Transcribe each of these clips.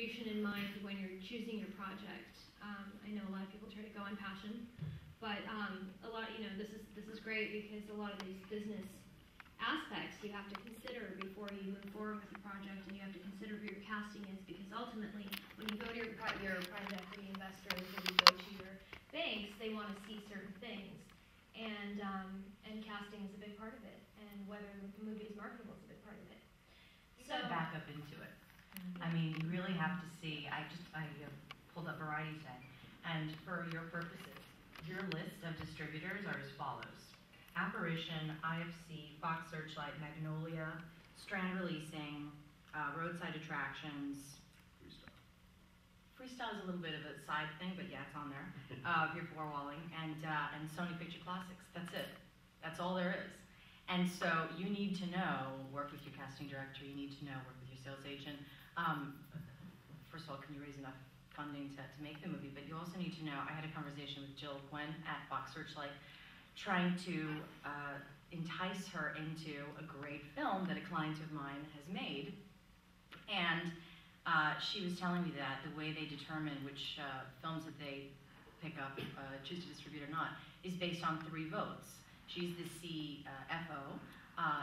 distribution in mind when you're choosing your project. I know a lot of people try to go on passion, but a lot, this is great because a lot of these business aspects you have to consider before you move forward with the project, and you have to consider who your casting is, because ultimately, when you go to your private equity investors or you go to your banks, they want to see certain things, and casting is a big part of it, and whether the movie is marketable is a big part of it. You got to back up into it. I mean, you really have to see. I pulled up Variety today, and for your purposes, your list of distributors are as follows: Apparition, IFC, Fox Searchlight, Magnolia, Strand Releasing, Roadside Attractions. Freestyle is a little bit of a side thing, but yeah, it's on there. Here for Walling, and Sony Picture Classics. That's it. That's all there is. And so you need to know, work with your casting director. You need to know, work with your sales agent. First of all, can you raise enough funding to make the movie? But you also need to know. I had a conversation with Jill Gwen at Fox Searchlight, trying to entice her into a great film that a client of mine has made. And she was telling me that the way they determine which films that they pick up, choose to distribute or not, is based on 3 votes. She's the CFO.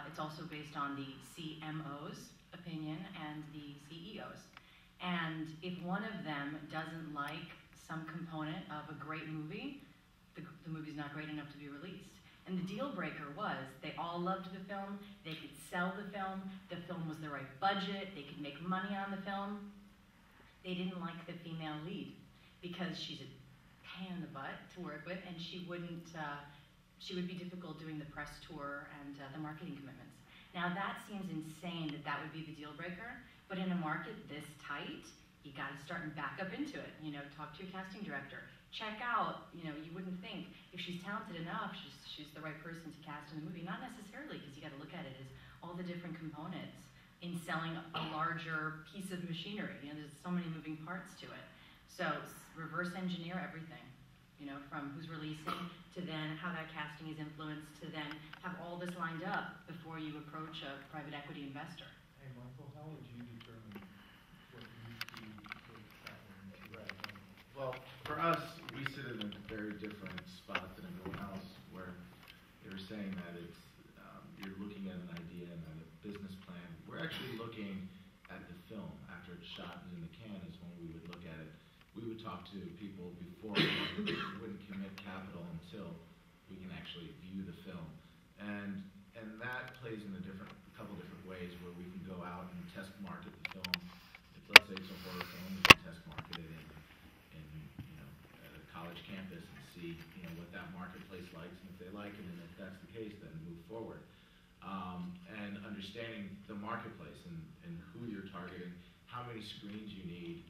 It's also based on the CMO's opinion and the CEO's. And if one of them doesn't like some component of a great movie, the movie's not great enough to be released. And the deal breaker was they all loved the film, they could sell the film was the right budget, they could make money on the film. They didn't like the female lead because she's a pain in the butt to work with, and she would be difficult doing the press tour and the marketing commitments. Now that seems insane that would be the deal breaker, but in a market this tight, you got to start and back up into it. Talk to your casting director. Check out, you wouldn't think if she's talented enough, she's the right person to cast in the movie. Not necessarily, because you got to look at it as all the different components in selling a larger piece of machinery. There's so many moving parts to it. So reverse engineer everything, from who's releasing to then how that casting is influenced to then have all this lined up before you approach a private equity investor. Hey, Michael, how would you determine what you see with that one? Well, for us, we sit in a very different spot than everyone else, where they were saying that it's you're looking at an idea and at a business plan. We're actually looking at the film after it's shot and in the can is when we would look at it. We would talk to people before we wouldn't commit capital until we can actually view the film, and that plays in a couple different ways where we can go out and test market the film. If, let's say it's a horror film, we can test market it in at a college campus and see what that marketplace likes, and if they like it, and if that's the case, then move forward. And understanding the marketplace and who you're targeting, how many screens you need.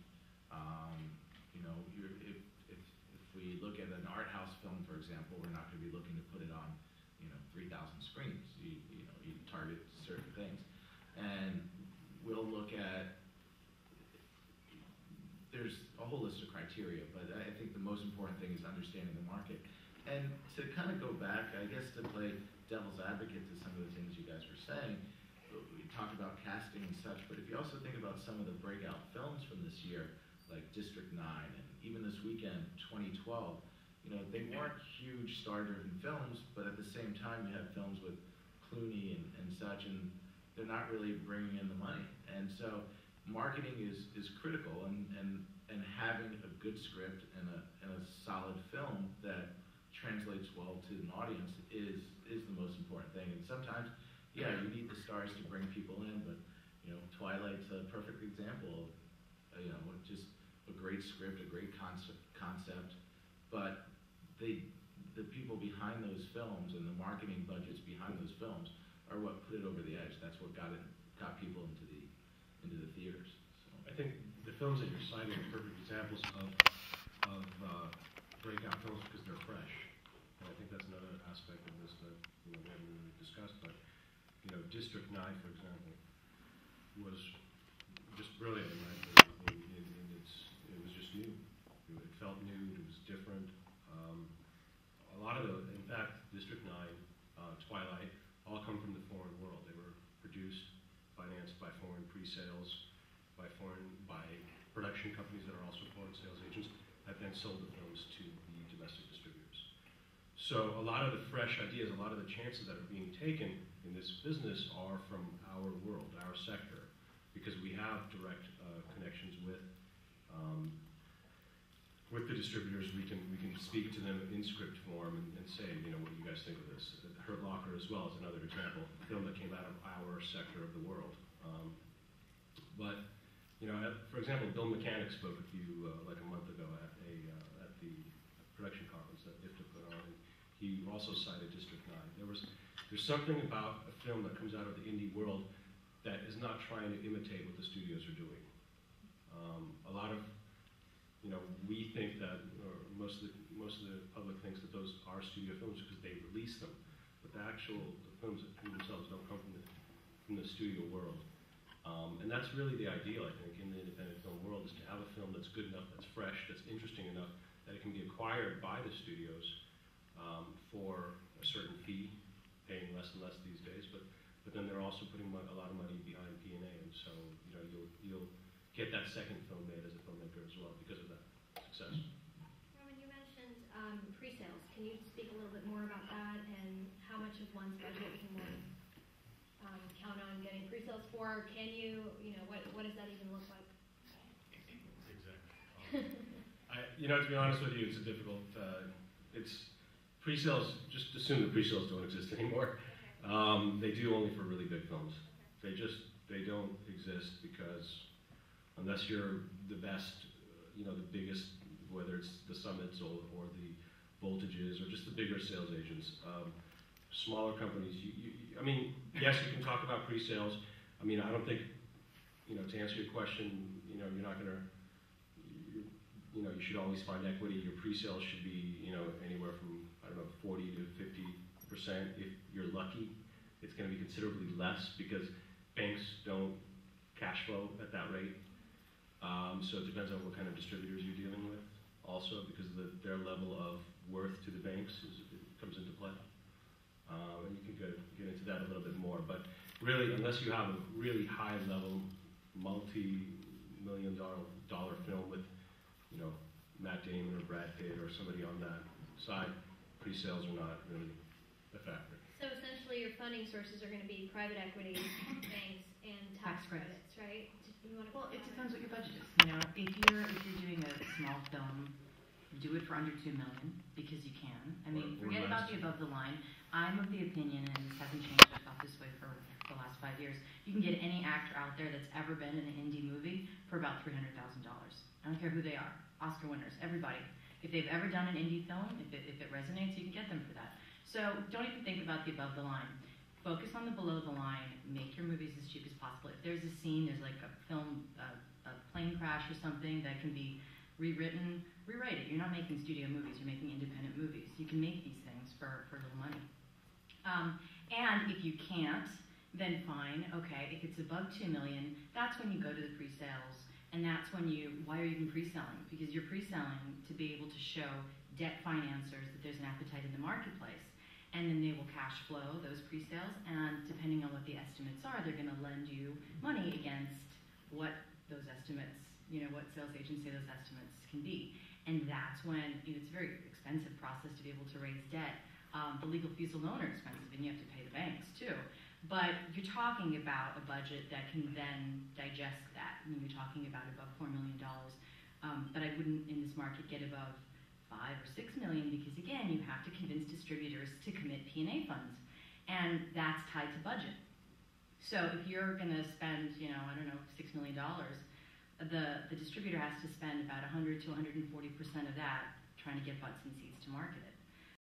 If we look at an art house film, for example, we're not going to be looking to put it on 3,000 screens. You target certain things, and we'll look at. There's a whole list of criteria, but I think the most important thing is understanding the market. And to kind of go back, I guess to play devil's advocate to some of the things you guys were saying, we talked about casting and such, but if you also think about some of the breakout films from this year, like District 9, and even this weekend, 2012, they weren't huge star-driven films, but at the same time, you have films with Clooney and such, and they're not really bringing in the money. And so marketing is critical, and having a good script and a solid film that translates well to an audience is the most important thing. And sometimes, yeah, you need the stars to bring people in, but Twilight's a perfect example of just a great script, a great concept, but the people behind those films and the marketing budgets behind those films are what put it over the edge. That's what got people into the theaters. So I think the films that you're citing are perfect examples of breakout films because they're fresh. And I think that's another aspect of this that we haven't really discussed. But District 9, for example, was just brilliant. Right? It was just new. It felt new. It was different. A lot of in fact, District 9, Twilight, all come from the foreign world. They were produced, financed by foreign pre-sales, by production companies that are also foreign sales agents have then sold the films to the domestic distributors. So a lot of the fresh ideas, a lot of the chances that are being taken in this business are from our world, our sector, because we have direct connections with the distributors. We can speak to them in script form and say, you know, what do you guys think of this? Hurt Locker as well is another example, a film that came out of our sector of the world. But you know, for example, Bill Mechanic spoke with you like a month ago at the production conference that IFTA put on. And he also cited District 9. There's something about a film that comes out of the indie world that is not trying to imitate what the studios are doing. A lot of, you know, we think that, or most of the public thinks that those are studio films because they release them, but the films themselves don't come from the studio world. And that's really the ideal, I think, in the independent film world, is to have a film that's good enough, that's fresh, that's interesting enough, that it can be acquired by the studios for a certain fee, paying less and less these days, but then they're also putting a lot of money behind P&A, and so, you know, you'll get that second film made as a filmmaker as well because of that success. Roman, you mentioned pre-sales. Can you speak a little bit more about that and how much of one's budget can one count on getting pre-sales for? Can you know, what does that even look like? Exactly. You know, to be honest with you, it's a difficult, it's pre-sales, just assume the pre-sales don't exist anymore. They do only for really big films. They don't exist because unless you're the best, you know, the biggest, whether it's the Summits or the Voltages or just the bigger sales agents, smaller companies, I mean, yes, you can talk about pre-sales. I mean, I don't think, you know, to answer your question, you know, you're not going to, you know, you should always find equity. Your pre-sales should be, you know, anywhere from, I don't know, 40 to 50%. If you're lucky, it's going to be considerably less because banks don't cash flow at that rate. So it depends on what kind of distributors you're dealing with also, because their level of worth to the banks comes into play. And you can get into that a little bit more. But really, unless you have a really high-level, multi-million-dollar film with, you know, Matt Damon or Brad Pitt or somebody on that side, pre-sales are not really a factor. So essentially, your funding sources are going to be private equity, banks, and tax credits, right? Well, it depends what your budget is. You know, if you're doing a small film, do it for under $2 million because you can. I mean, forget about the above the line. I'm of the opinion, and this hasn't changed. I thought this way for the last 5 years. You can get any actor out there that's ever been in an indie movie for about $300,000. I don't care who they are. Oscar winners, everybody. If they've ever done an indie film, if it resonates, you can get them for that. So don't even think about the above the line. Focus on the below the line. Make your movies as cheap as possible. If there's a scene, there's like a film, a plane crash or something that can be rewritten, rewrite it. You're not making studio movies. You're making independent movies. You can make these things for little money. And if you can't, then fine. Okay, if it's above $2 million, that's when you go to the pre-sales. And that's when why are you even pre-selling? Because you're pre-selling to be able to show debt financiers that there's an appetite in the marketplace. And then they will cash flow those pre-sales, and depending on what the estimates are, they're going to lend you money against what those estimates, you know, what sales agents say those estimates can be. And that's when, you know, it's a very expensive process to be able to raise debt. The legal fees alone are expensive, and you have to pay the banks too. But you're talking about a budget that can then digest that. I mean, you're talking about above $4 million. But I wouldn't, in this market, get above $5 or $6 million because, again, you have to convince distributors to commit P&A funds, and that's tied to budget. So if you're going to spend, you know, I don't know, $6 million, the distributor has to spend about 100 to 140% of that trying to get butts and seats to market it.